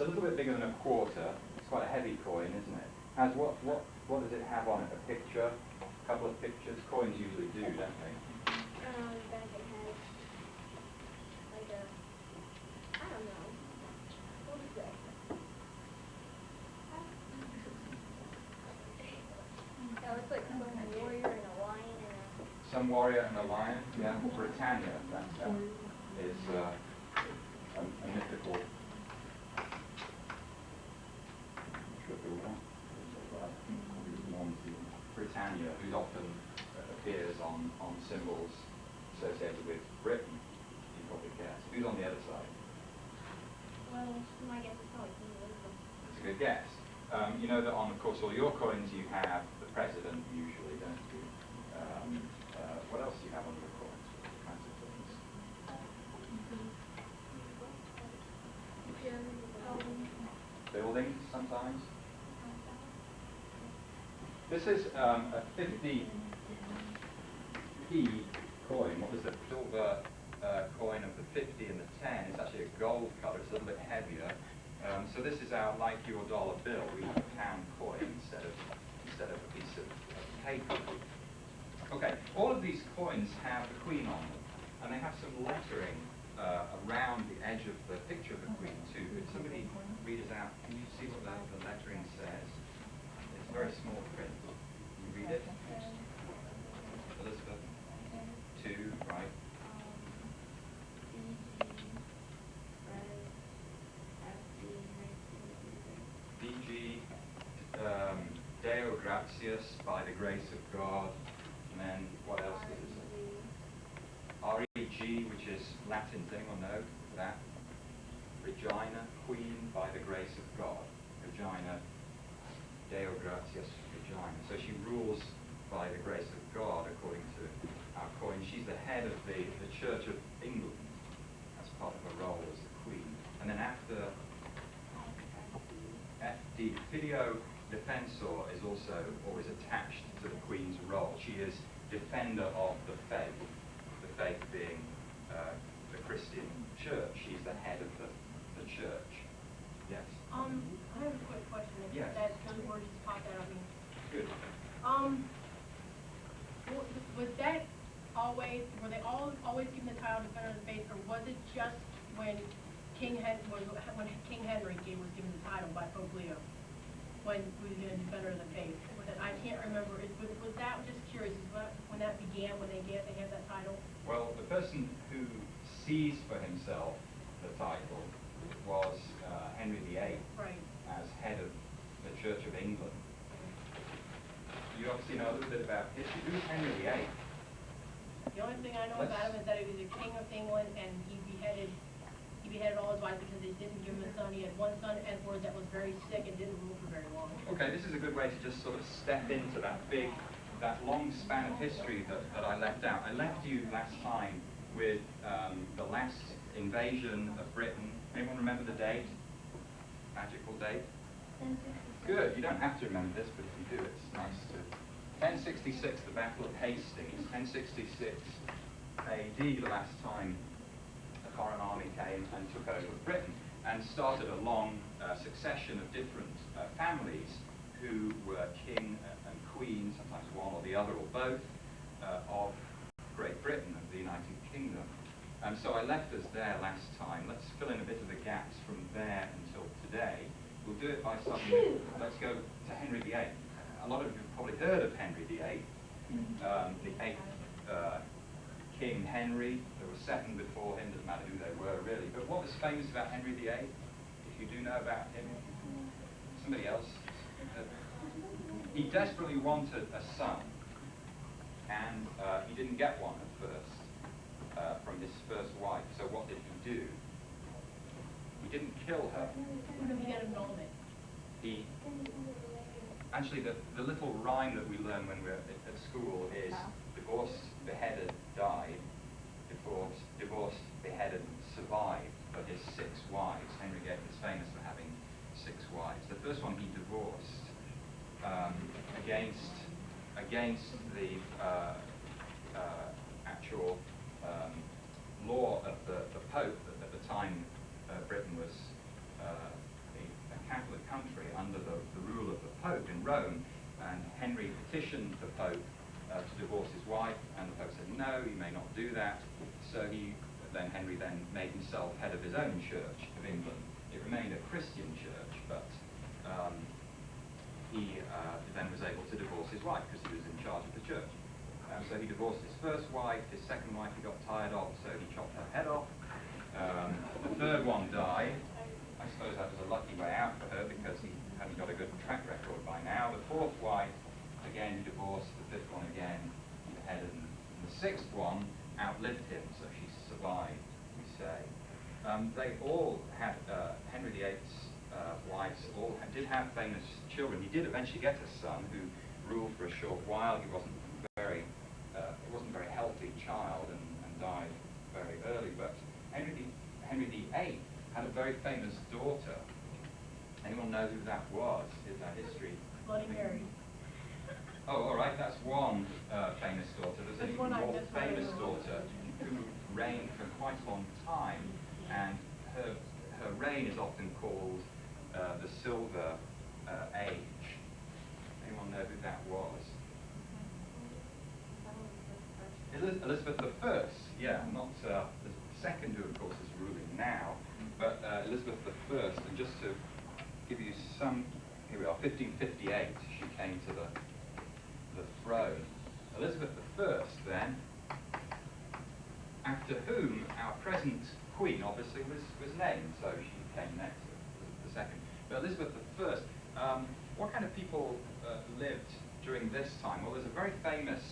It's a little bit bigger than a quarter. It's quite a heavy coin, isn't it? Has what does it have on it? A picture? A couple of pictures? Coins usually do, don't they? Back it has like a, I don't know. What is that? No, it's like some warrior and a lion and a... Some warrior and a lion? Yeah. Britannia, that is a mythical... Britannia, who often appears on symbols associated with Britain, you probably guess. Who's on the other side? Well, my guess is probably King Elizabeth. That's a good guess. You know that on, of course, all your coins you have the president usually, don't you? What else do you have on your coins? What kinds of things? Buildings, sometimes. This is a 50p coin. What was the silver coin of the 50 and the 10? It's actually a gold color. It's a little bit heavier. So this is our like your dollar bill. We have a pound coin instead of a piece of paper. Okay, all of these coins have the Queen on them, and they have some lettering around the edge of the picture of the Queen too. Could somebody read us out? Can you see what the lettering says? It's very small print. Can you read it? Elizabeth. 2, right? DG, Deo gratias, by the grace of God. And then what else does it say? REG, which is Latin. Does anyone know that? Regina, Queen, by the grace of God. Regina, Deo gratias, Regina. So she rules by the grace of God, according to our coin. She's the head of the Church of England. That's part of her role as the Queen. And then after FD, Fideo Defensor is also always attached to the Queen's role. She is defender of the faith being the Christian church. She's the head of the church. Yes? I have a quick question. Yes. That some words just popped out of me. Good. Was that always, were they always given the title Defender of the Faith, or was it just when King Henry was given the title by Pope Leo, when he was given Defender of the Faith? I can't remember. Was that, I'm just curious, when that began, when they had that title? Well, the person who seized for himself the title was Henry VIII, Right. as head of the Church of England. You obviously know a little bit about history. Who's Henry VIII? The only thing I know about him is that he was the King of England, and he beheaded all his wives because they didn't give him a son. He had one son, Edward, that was very sick and didn't rule for very long. Okay, this is a good way to just sort of step into that long span of history that I left out. I left you last time with the last invasion of Britain. Anyone remember the date? Magical date? 1066. Good. You don't have to remember this, but if you do, it's nice to. 1066, the Battle of Hastings. 1066 AD, the last time a foreign army came and took over Britain and started a long succession of different families who were king and queen, sometimes one or the other or both, of Great Britain, of the United Kingdom. And so I left us there last time. Let's fill in a bit of the gaps from there until today. We'll do it by starting. Let's go to Henry VIII. A lot of you have probably heard of Henry VIII, the 8th King Henry. There were 7 before him, doesn't matter who they were really. But what was famous about Henry VIII, if you do know about him? Somebody else? He desperately wanted a son, and he didn't get one at first from his first wife. So what did he do? He didn't kill her. He got annulment. He actually, the little rhyme that we learn when we're at school is divorced, beheaded, died. Divorced, beheaded, survived for his 6 wives. Henry VIII is famous for having 6 wives. The first one he divorced against the actual law of the Pope. At the time Britain was Rome, and Henry petitioned the Pope to divorce his wife, and the Pope said no, he may not do that. So Henry then made himself head of his own Church of England. It remained a Christian church, but he then was able to divorce his wife because he was in charge of the church. So he divorced his first wife. His second wife he got tired of, so he chopped her head off. The third one died. I suppose that was a lucky way out for her because he hadn't got a good track record by now. The fourth wife, again, he divorced. The fifth one, again, he beheaded. And the sixth one outlived him, so she survived, we say. They all had, Henry VIII's wives all did have famous children. He did eventually get a son who ruled for a short while. He wasn't very healthy child and died very early. But Henry VIII had a very famous daughter. Anyone know who that was? Is that history? Bloody Mary. Oh, all right. That's one famous daughter. There's an even more famous daughter who reigned for quite a long time, and her reign is often called the Silver Age. Anyone know who that was? Elizabeth I, yeah, not the second, who of course is ruling now, but Elizabeth I. And just to give you some, here we are, 1558, she came to the throne. Elizabeth I, then, after whom our present Queen obviously was named, so she came next, Elizabeth II. But Elizabeth I, what kind of people lived during this time? Well, there's a very famous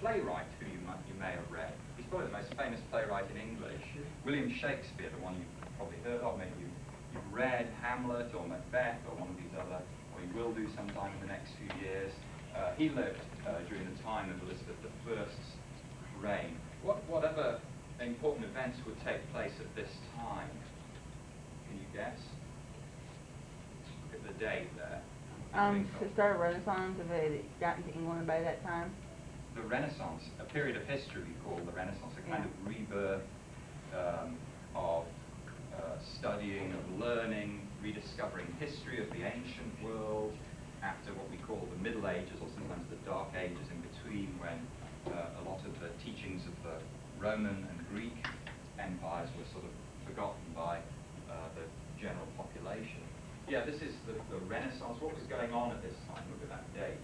playwright who you may have read. He's probably the most famous playwright in English, William Shakespeare, the one you've probably heard of. Maybe you've read Hamlet or Macbeth or one of these other, or you will do sometime in the next few years. He lived during the time of Elizabeth I's reign. What other important events would take place at this time? Can you guess? Look at the date there. To start a Renaissance, if it had gotten to England by that time. The Renaissance, a period of history we call the Renaissance, a kind of rebirth of studying, of learning, rediscovering history of the ancient world after what we call the Middle Ages, or sometimes the Dark Ages in between, when a lot of the teachings of the Roman and Greek empires were sort of forgotten by the general population. Yeah, this is the Renaissance. What was going on at this time? Look at that date.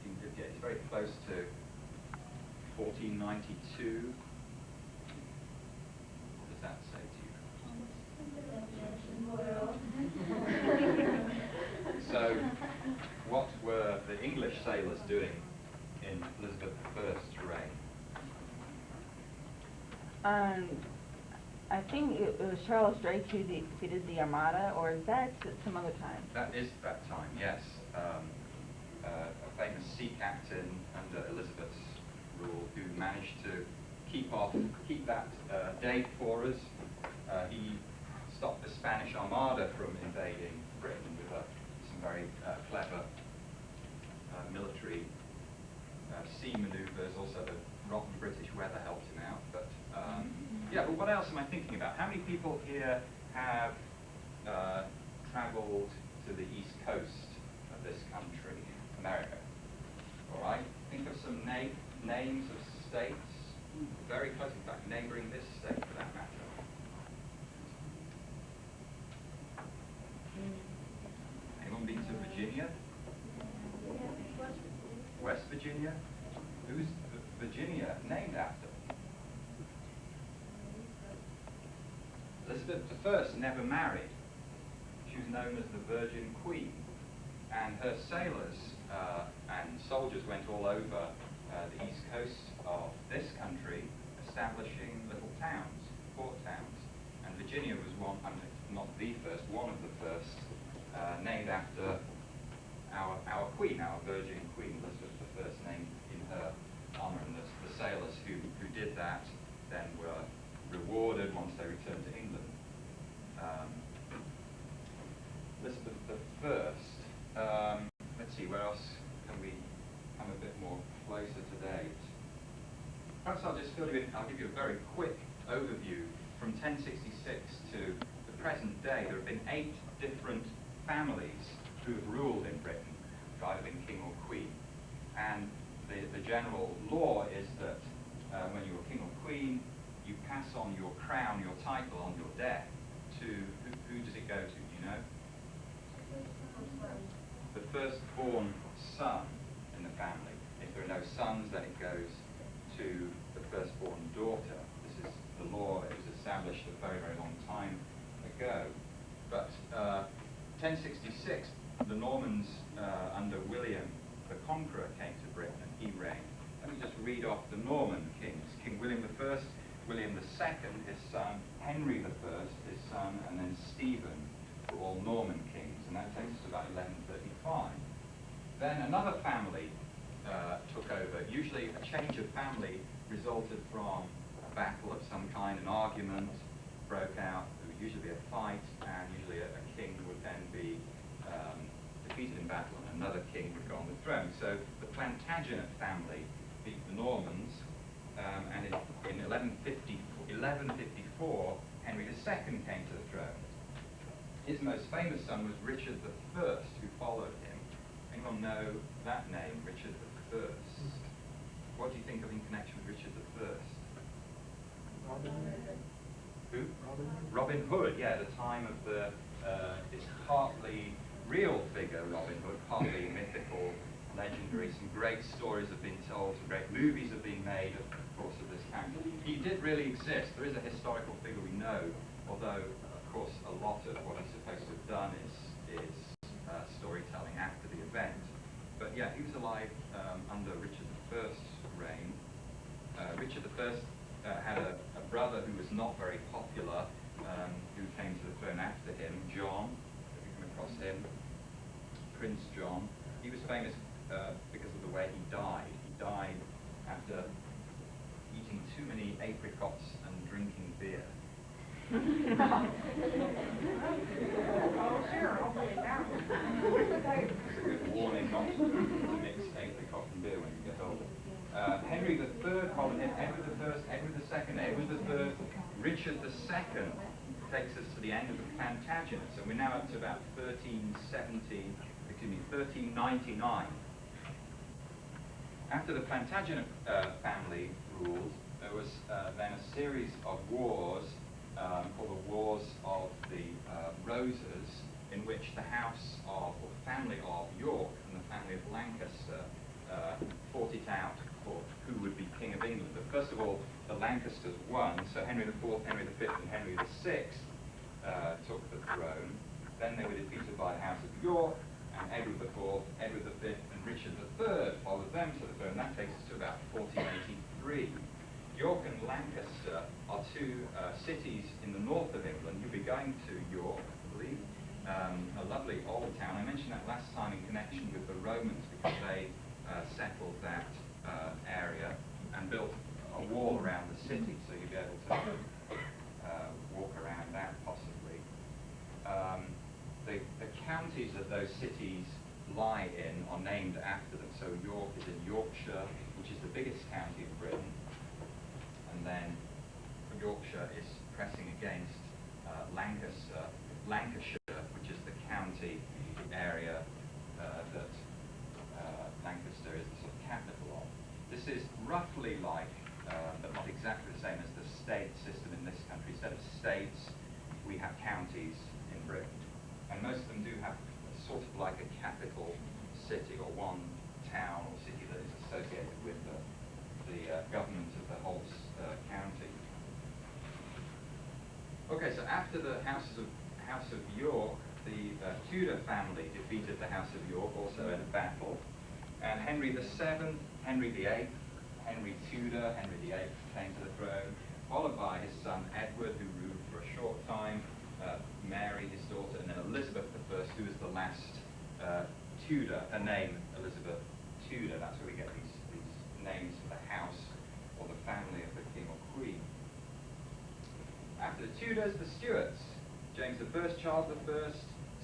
1558. It's very close to 1492. What does that say to you? So, what were the English sailors doing in Elizabeth I's reign? I think it was Charles Drake who defeated the Armada, or is that some other time? That is that time, yes. A famous sea captain under Elizabeth's rule who managed to keep that date for us. He stopped the Spanish Armada from invading Britain with some very clever military sea maneuvers. Also, the rotten British weather helped him out. But yeah, but what else am I thinking about? How many people here have traveled to the east coast of this country, America? All right, think of some names of states, very close, in fact, neighboring this state for that matter. Anyone been to Virginia? West Virginia? Who's Virginia named after? Elizabeth I never married. She was known as the Virgin Queen, and her sailors and soldiers went all over the east coast of this country, establishing little towns, port towns. And Virginia was one, I mean, not the first, one of the first, named after our Queen, our Virgin Queen, Elizabeth I, named in her honor. And the sailors who did that then were rewarded once they returned to England. Elizabeth I, let's see, where else can we come a bit more closer to date? Perhaps I'll just give you a very quick overview. From 1066 to the present day, there have been 8 different families who have ruled in Britain. either been king or queen. And the general law is that when you're king or queen, you pass on your crown, your title on your death to, who does it go to, do you know? The firstborn son in the family. If there are no sons, then it goes to the firstborn daughter. This is the law. It was established a very, very long time ago. But 1066, the Normans under William the Conqueror came to Britain and he reigned. Let me just read off the Norman kings. King William I, William II, his son, Henry I, his son, and then Stephen were all Norman kings, and that takes us to about 1135. Then another family took over. Usually a change of family resulted from a battle of some kind, an argument broke out, there would usually be a fight, and usually a king would then be defeated in battle and another king would go on the throne. So the Plantagenet family beat the Normans, and in 1154, Henry II came to the throne. His most famous son was Richard I, who followed him. Anyone know that name, Richard I? What do you think of in connection with Richard I? Robin Hood. Who? Robin Hood, yeah, the time of the, it's partly real figure, Robin Hood, partly mythical, legendary. Some great stories have been told, some great movies have been made, of course, of this character. He did really exist. There is a historical figure we know, although, of course, a lot of what he's supposed to have done is storytelling after the event. But yeah, he was alive under Richard I's reign. Richard I had a brother who was not very popular, who came to the throne after him, John. Have you come across him? Prince John. He was famous because of the way he died. He died after eating too many apricots and drinking beer. Oh, sure, I'll put it down. It's a good warning not to mix apricot and beer when you get older. Henry III followed him, Edward I, Edward II, Edward III, Richard II takes us to the end of the Plantagenets, and we're now up to about 1399. After the Plantagenet family ruled, there was then a series of wars called the Wars of the Roses, in which the house of, or family of York and the family of Lancaster fought it out for who would be King of England. But first of all, the Lancasters won, so Henry IV, Henry V, and Henry VI took the throne. Then they were defeated by the House of York, and Edward IV, Edward V, and Richard III followed them to the throne. That takes us to about 1483. York and Lancaster are two cities in the north of England. You'll be going to York, I believe, a lovely old town. I mentioned that last time in connection with the Romans because they settled that area and built a wall around the city, so you'll be able to walk around that possibly. The counties that those cities lie in are named after them. So York is in Yorkshire, which is the biggest county in Britain. And then Yorkshire is pressing against Lancashire, which is the county area that Lancaster is the sort of capital of. This is roughly like, but not exactly the same as the state system in this country. Instead of states, we have counties in Britain. And most of them do have sort of like a capital city or one town or city that is associated with the government of the whole county. Okay, so after the House of York, the Tudor family defeated the House of York also in a battle, and Henry VII, Henry VIII, Henry Tudor, Henry VIII came to the throne, followed by his son Edward, who ruled for a short time, Mary, his daughter, and then Elizabeth I, who was the last Tudor, her name Elizabeth Tudor. That's where we get these names for the house or the family of the king or queen. After the Tudors, the Stuarts. James I, Charles I,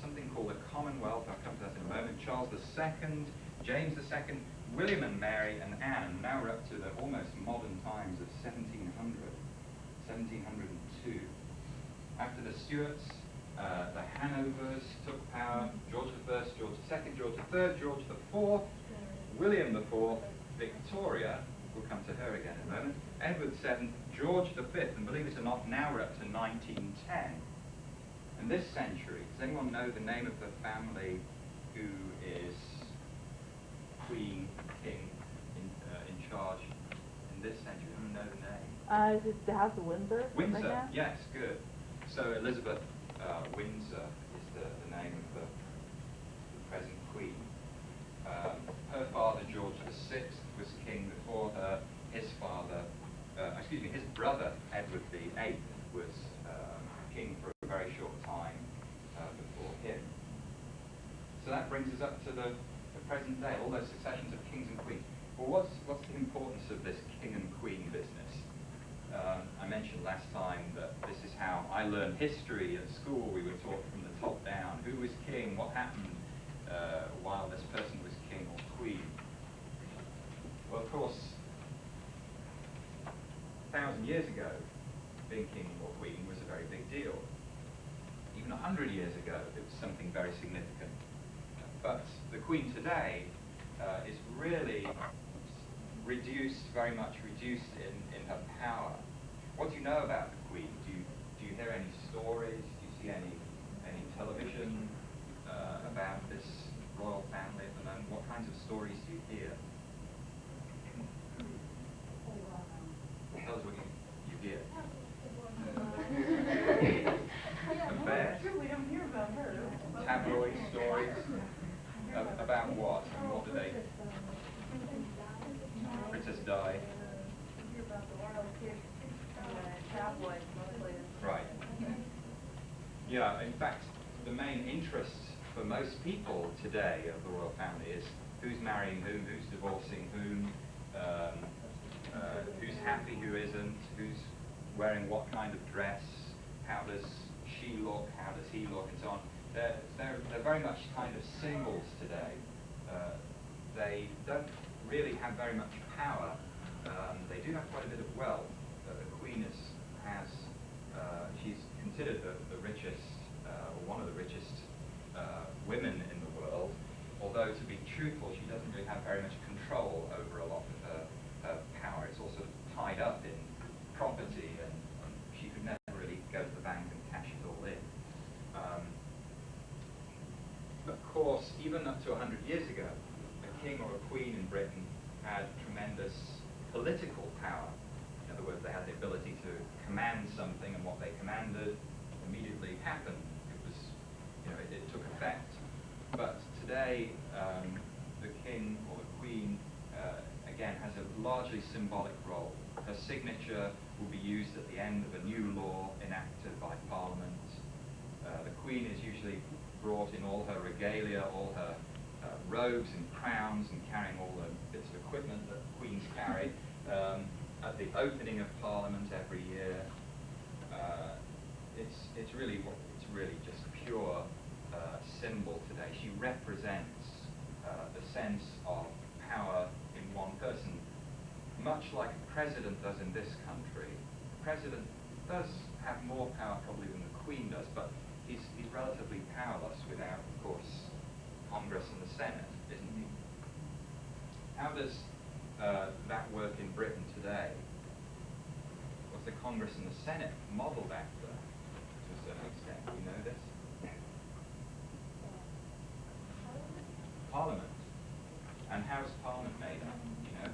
something called the Commonwealth, I'll come to that in a moment, Charles II, James II, William and Mary and Anne. Now we're up to the almost modern times of 1702. After the Stuarts, The Hanovers took power. George I, George II, George III, George IV, William IV, Victoria, we'll come to her again in a moment, Edward VII, George V, and believe it or not, now we're up to 1910. And this century, does anyone know the name of the family who is Queen, King, in charge in this century? Anyone know the name? Is it the House of Windsor? Windsor, right now? yes, good. So Elizabeth Windsor is the name of the present Queen. Her father, George VI, was king before her. His brother, Edward VIII, was king for a very short time before him. So that brings us up to the present day, all those successions of kings and queens. Well, what's the importance of this king and queen business? I mentioned last time that this is how I learned history at school. We were taught from the top down. Who was king? What happened while this person was king or queen? Well, of course, 1,000 years ago, being king or queen was a very big deal. Even 100 years ago, it was something very significant. But the queen today is really very much reduced in her power. What do you know about the Queen? Do you hear any stories? Do you see any television about this royal family at the moment? What kinds of stories do you hear? Tell us what you hear. Affairs? We don't hear about her. Tabloid stories? About what? And what do they... Princess Di. Hear about the royal kids, tabloids mostly. Right. Yeah, in fact, the main interest for most people today of the royal family is who's marrying whom, who's divorcing whom, who's happy, who isn't, who's wearing what kind of dress, how does she look, how does he look, and so on. They're very much kind of symbols today. They don't really have very much power. They do have quite a bit of wealth. The Queen she's considered the richest, or one of the richest women in the world, although to be truthful, she doesn't really have very much control over a lot of her power. It's all sort of tied up in property, and she could never really go to the bank and cash it all in. Of course, even up to 100 years ago, a king or a queen in Britain had tremendous political power. In other words, they had the ability to command something, and what they commanded immediately happened. It was, it took effect. But today, the king or the queen, again, has a largely symbolic role. Her signature will be used at the end of a new law enacted by Parliament. The queen is usually brought in all her regalia, all her robes and crowns, and carrying all the bits of equipment that queens carry at the opening of Parliament every year. It's really just pure symbol today. She represents the sense of power in one person, much like a president does in this country. The president does have more power probably than the Queen does, but he's relatively powerless without, of course, Congress and the Senate, isn't he? How does that work in Britain today? Was the Congress and the Senate modelled after, to a certain extent? Do you know this? Parliament. And how's Parliament made up? Do you know?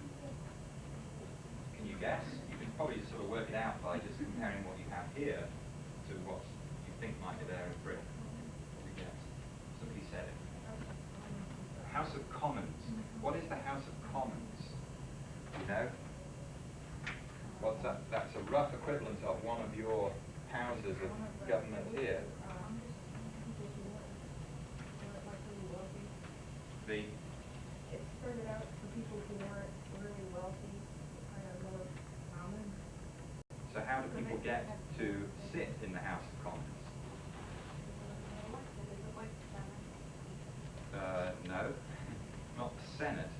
Can you guess? You can probably just sort of work it out by just comparing what you have here to what you think might be there in Britain. What do you guess? Somebody said it. House of Commons. What is the House of Commons? Do you know? What's that? That's a rough equivalent of one of your houses of government here. It started out for people who weren't really wealthy, kind of more common. So how do people get to sit in the House of Commons? No, not the Senate,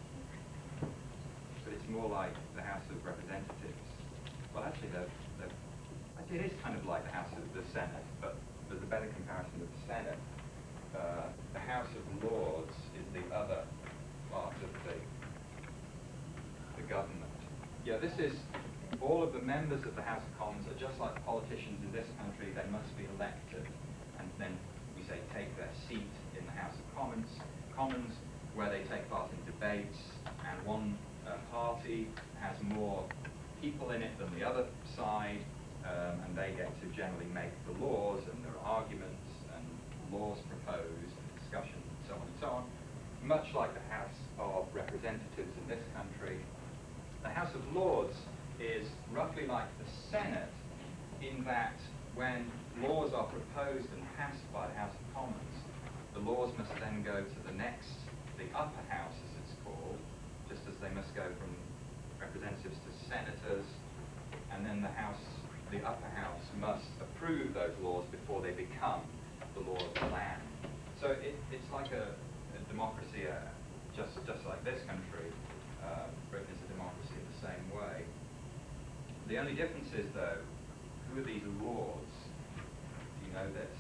but it's more like the House of Representatives. Well, actually, it is kind of like the House of the Senate, but the better comparison with the Senate. The House of Lords is the other part of the government. Yeah, this is, all of the members of the House of Commons are just like politicians in this country. They must be elected, and then we say take their seat in the House of Commons, where they take part in debates, and one party has more people in it than the other side, and they get to generally make the laws, and there are arguments and laws proposed, and discussions, and so on and so on. Much like the House of Representatives in this country, the House of Lords is roughly like the Senate in that when laws are proposed and passed by the House of Commons, the laws must then go to the upper house, as it's called, just as they must go from representatives to senators, and then the upper house must approve those laws before they become the law of the land. So it's like a democracy, just like this country. Britain is a democracy in the same way. The only difference is, though, who are these lords? Do you know this?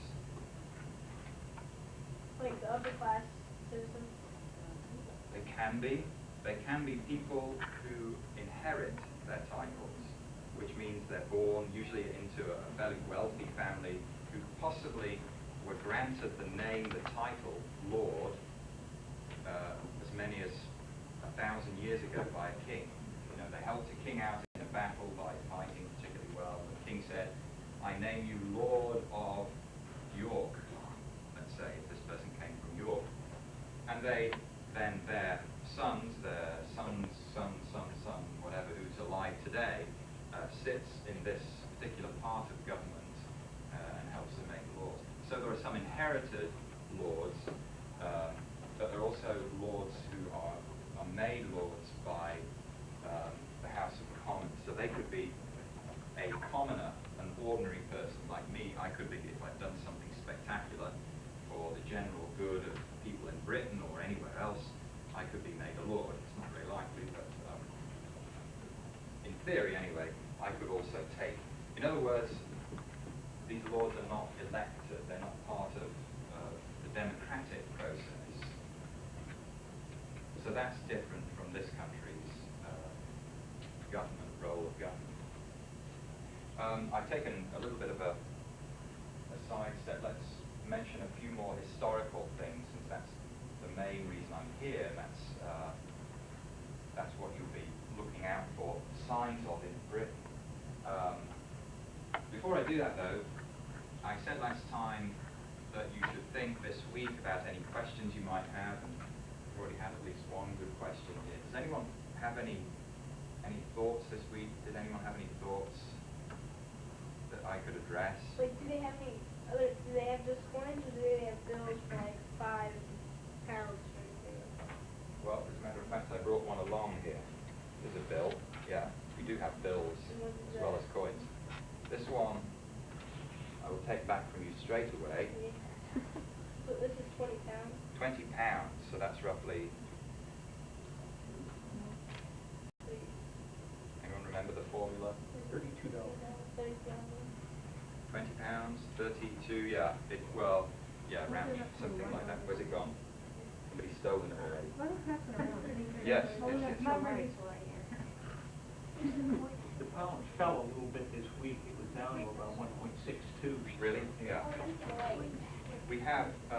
Like the upper class citizens. They can be people who inherit their titles, which means they're born usually into a very wealthy family who possibly were granted the name, the title, Lord, as many as 1,000 years ago by a king. You know, they helped a king out in a battle by fighting particularly well. The king said, "I name you Lord of York," let's say, if this person came from York. And they then, their son, whatever, who's alive today, sits in this particular part of government and helps them make laws. So there are some inherited lords, but there are also lords who are made lords by the House of Commons. So they could be a commoner, an ordinary person like me. I could be, if I'd done something spectacular for the general good of people in Britain or anywhere else, I could be made a lord. It's not very likely, but in theory anyway, I could also take, in other words, these lords are not elected, they're not part of the democratic process. So that's different from this country's government, role of government. I've taken a little bit of a sidestep. Let's mention a few more historical things, since that's the main reason I'm here. That's what you'll be looking out for signs of in Britain. Before I do that, though, I said last time that you should think this week about any questions you might have, and we've already had at least one good question here. Does anyone have any thoughts this week? Did anyone have any thoughts that I could address? Like, do they have any other? Do they have just coins, or do they have bills for like £5 or anything? Well, as a matter of fact, I brought one along here. There's a bill. Yeah, we do have bills as well as coins. This one I will take back from you straight away. Yeah. So this is £20. £20, so that's roughly. Anyone remember the formula? $32. £20, 32. Yeah. Around something like that. Where's it gone? Somebody's stolen it already. What is happening around? Yes. My money's right here. The pound fell a little bit this week. It was down to about 1.62. Really? Yeah. We have a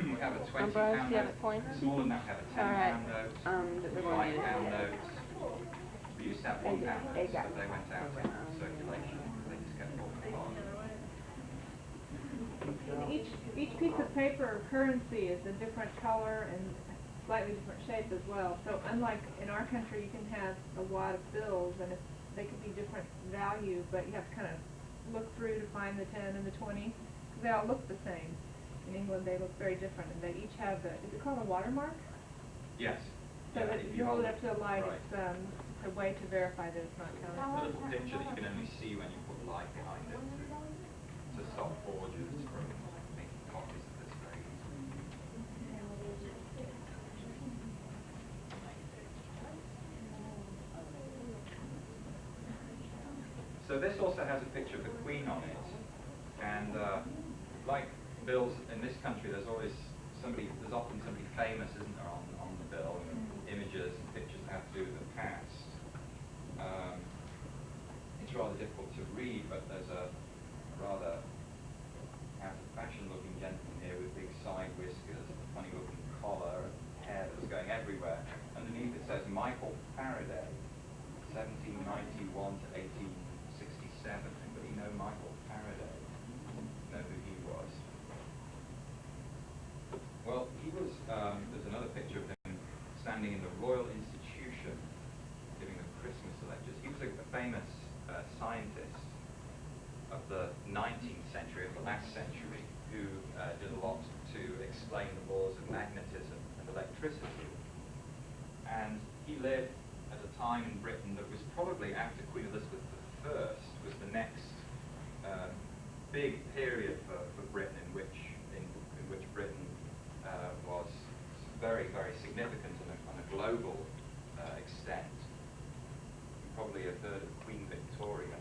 £20 Bryce, do you have note. a coin? Smaller than that, we have a All right. £10 note, That we're going to £5 use. notes. We used to have £1 notes, but they went out of circulation. They just get falling apart. And each piece of paper or currency is a different color and slightly different shape as well. So unlike in our country, you can have a wad of bills and they could be different value, but you have to kind of look through to find the 10 and the 20. They all look the same. In England, they look very different, and they each have is it called a watermark? Yes. So that if you hold it up to the light, right. it's a way to verify that it's not A counterfeit. little picture that you can only see when you put light behind it to stop forgers from making copies of this very easily. So this also has a picture of the Queen on it, And like bills in this country, there's often somebody famous, isn't there, on the bill, and images and pictures that have to do with the past. It's rather difficult to read, but there's a rather out-of-fashion looking gentleman here with big side whiskers, a funny looking collar, and hair that's going everywhere. Underneath it says Michael Faraday, 1791 to 1867. Anybody know Michael Faraday? Know who he was? Well, he was, there's another picture of him standing in the Royal Institution giving a Christmas lectures. He was a famous scientist of the 19th century, of the last century, who did a lot to explain the laws of magnetism and electricity. And he lived at a time in Britain that was probably, after Queen Elizabeth I, was the next big period for Britain in which Britain was very, very significant on a global extent. You probably have heard of Queen Victoria,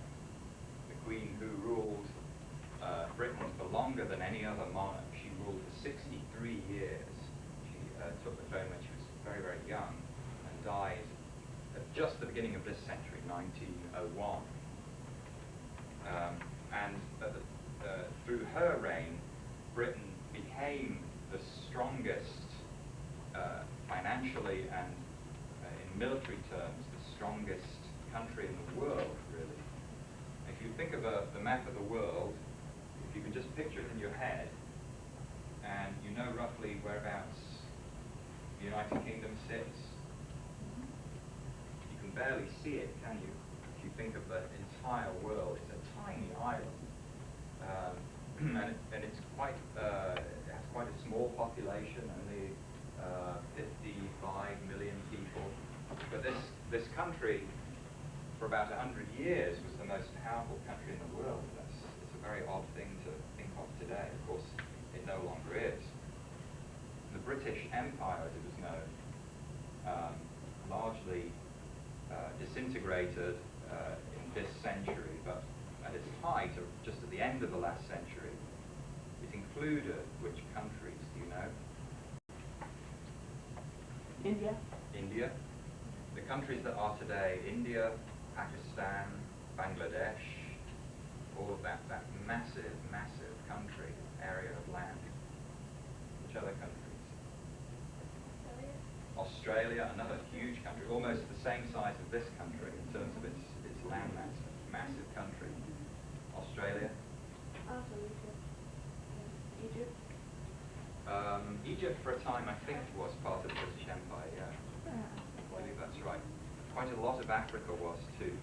the Queen who ruled Britain for longer than any other monarch. She ruled for 63 years. She took the throne when she was very, very young and died at just the beginning of this century, 1901. And through her reign, Britain became the strongest, financially and in military terms, the strongest country in the world, really. If you think of the map of the world, if you can just picture it in your head, and you know roughly whereabouts the United Kingdom sits, you can barely see it, can you? If you think of the entire world, it's a tiny island, and it's quite, it has quite a small population, only 55 million people. But this country, for about 100 years, was the most powerful country in the world. It's a very odd thing to think of today. Of course, it no longer is. The British Empire, as it was known, largely disintegrated in this century, but at its height, or just at the end of the last century, it included which countries, do you know? India? India. The countries that are today, India, Pakistan, Bangladesh, all of that massive, massive country, area of land. Which other countries? Australia, another huge country, almost the same size as this country in terms of its land mass, massive country. Australia. Also Egypt. Egypt for a time, I think, was part of the British Empire, yeah. I believe that's right. Quite a lot of Africa was too.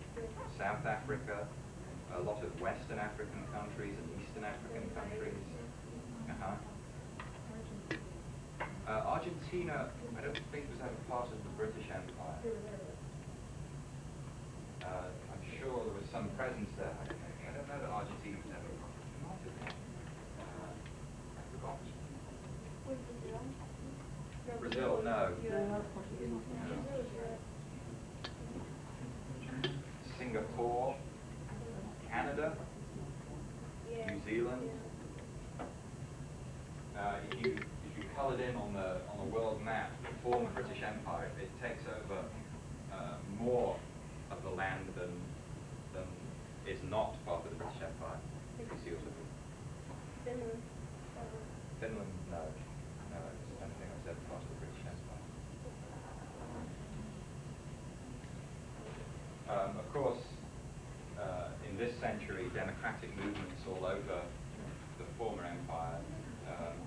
South Africa, a lot of Western African countries and Eastern African countries. Argentina, I don't think was ever part of the British Empire. I'm sure there was some presence there. I don't know that Argentina was ever part of it. I forgot. Brazil, no. Singapore, Canada, New Zealand. If you coloured in on the world map the former British Empire, it takes over more of the land than is not part of the British Empire. If you see what I mean. Finland. Finland, no. No, I don't think I said part of the British Empire. Of course, in this century, democratic movements all over the former empire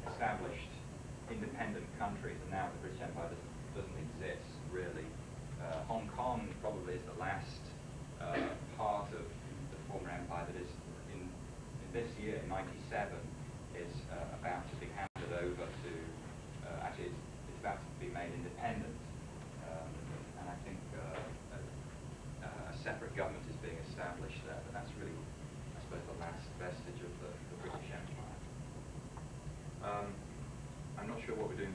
established independent countries, and now the British Empire doesn't exist, really. Hong Kong probably is the last part of the former empire that is, in this year, 97, is about to be handed over to, actually it's about to be made independent. And I think a separate government is being established there, but that's really, I suppose, the last vestige of the British Empire. I'm not sure what we're doing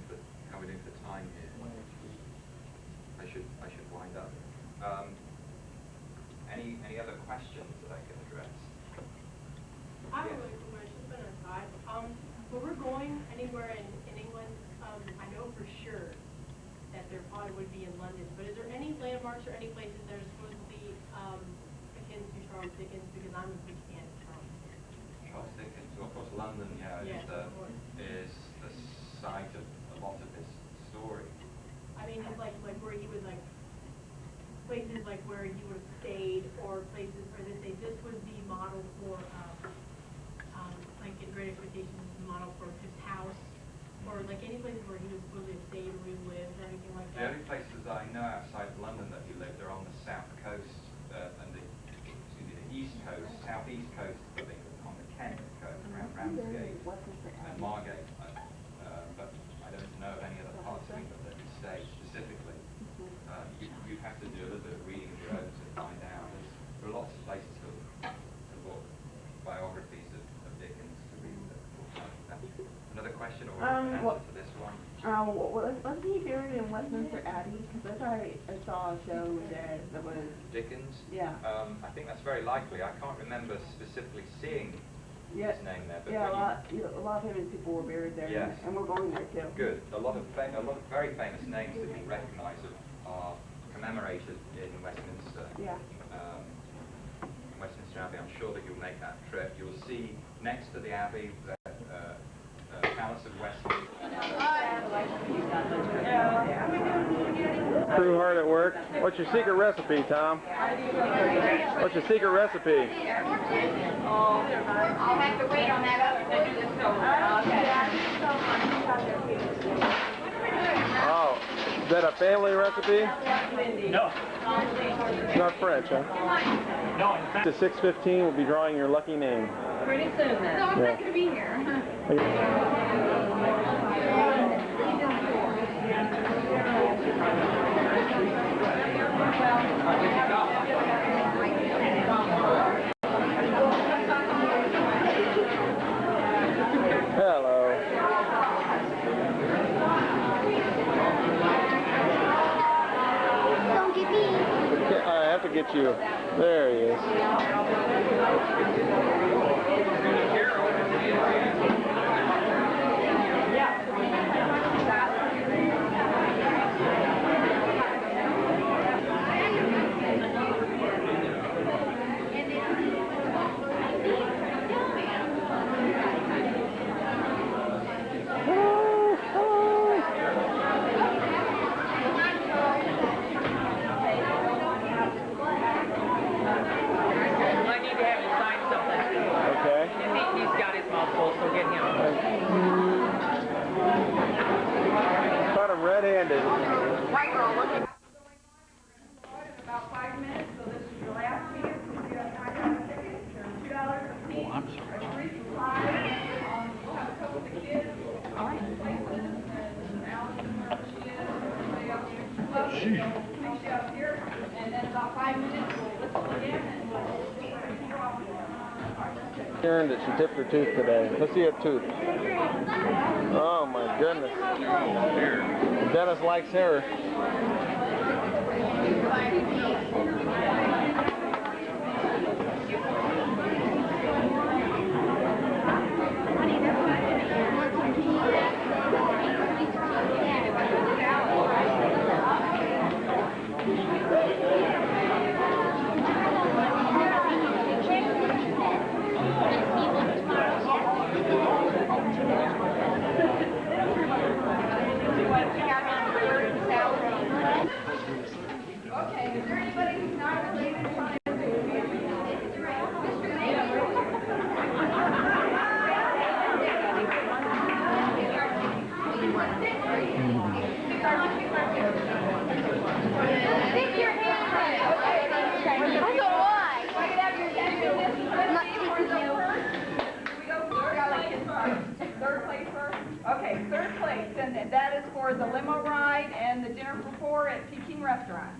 how we're doing for time here. I should wind up. Any other questions that I can address? I have Yes. a question. Scott. When we're going anywhere in England, I know for sure that there probably would be in London, but is there any landmarks or any places that are supposed to be akin to Charles Dickens? Because I'm a big fan of Charles Dickens. Charles Dickens, well, of course, London, Yes, of course. is the site of a lot of this story. I mean, it's like where he was like, places like where he would have stayed, or places, or this was the model for, like in Great Expectations, the model for his house, or like any places where he was supposed to have stayed or he lived, or anything like The that. only places I know outside of London that he lived are on the south coast and the east coast, southeast coast, I think, on the Kent coast, around Ramsgate and Margate. But I don't know of any other parts of England that he stayed specifically. You'd have to do a little bit of reading of your own to find out. There are lots of places to look, biographies of Dickens to read that look like that. Another question or an answer to this one? Wasn't he buried in Westminster Abbey? Because I saw a show there that was... Dickens? Yeah. I think that's very likely. I can't remember specifically seeing Yeah. his name there. But Yeah, when a lot of famous people were buried there. Yes. And we're going there too. Good. A lot of very famous names that you recognise are commemorated in Westminster. Yeah. In Westminster Abbey. I'm sure that you'll make that trip. You'll see next to the Abbey the Palace of Westminster. Crew hard at work. What's your secret recipe, Tom? What's your secret recipe? I'll have to wait on that other one. Oh, is that a family recipe? No. It's not French, huh? No, in fact. To 6:15, we'll be drawing your lucky name. Pretty soon then. No, I'm Yeah. not gonna be here. Hello. Don't get me. I have to get you. There he is. I need to have him sign something. Okay. And he's got his mouth full, so get him. Caught him red-handed. About 5 minutes, so this is your last meeting. If you have time to have a ticket, $2 a seat. Oh, I'm sorry. A free supply. We'll have a couple of the kids. All right. And Allison, wherever she is, everybody else here. Please you up here. And then about 5 minutes, we'll whistle again and we'll draw. She earned it. She tipped her tooth today. Let's see her tooth. Oh my goodness. Dennis likes her. Okay, is there anybody who's not related to my Stick your hand in it. I don't why. I'm not teaching you. We go third place first? Okay, third place, and that is for the limo ride and the dinner for four at Peking Restaurant.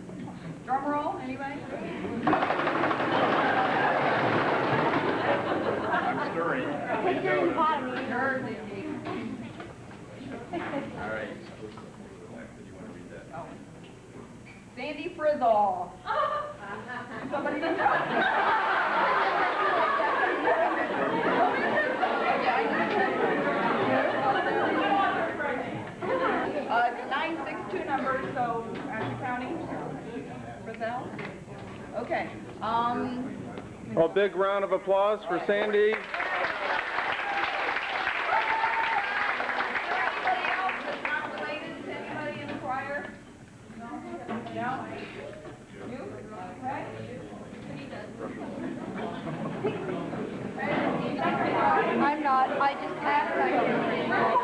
Drum roll, anybody? I'm stirring. Put your in the bottom. Yours, Indy. All right. Do you want to read that? Sandy Frizzle. Somebody didn't know. Okay, I need myself. Okay, A big round of applause for Sandy. anybody else that's not related to anybody in the choir? No? You? Okay. I'm not, I just asked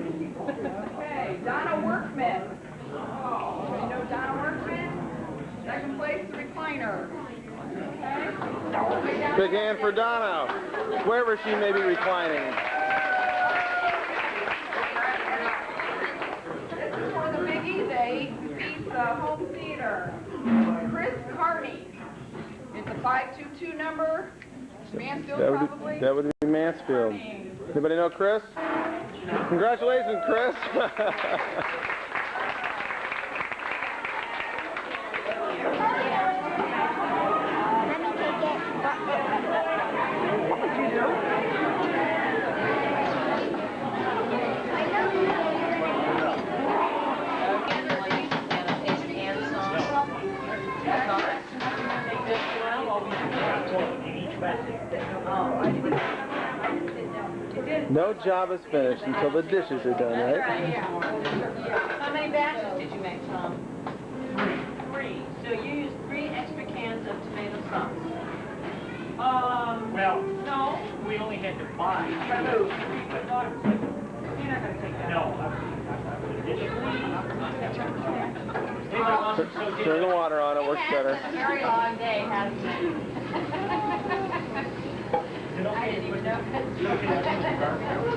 Okay, Donna Workman. You know Donna Workman? Second place, the recliner. Okay. Big hand for Donna, wherever she may be reclining. This is for the biggie, they beat the home theater. Chris Carney. It's a 522 number. Mansfield probably. That would be Mansfield. Anybody know Chris? Congratulations, Chris. No job is finished until the dishes are done, right? How many batches did you make, Tom? 3. So you used 3 extra cans of tomato sauce. Well, No. we only had to buy. But not, You're not gonna take that. no. Turn the water on, it works better. It's been a very long day, hasn't it? I didn't even know.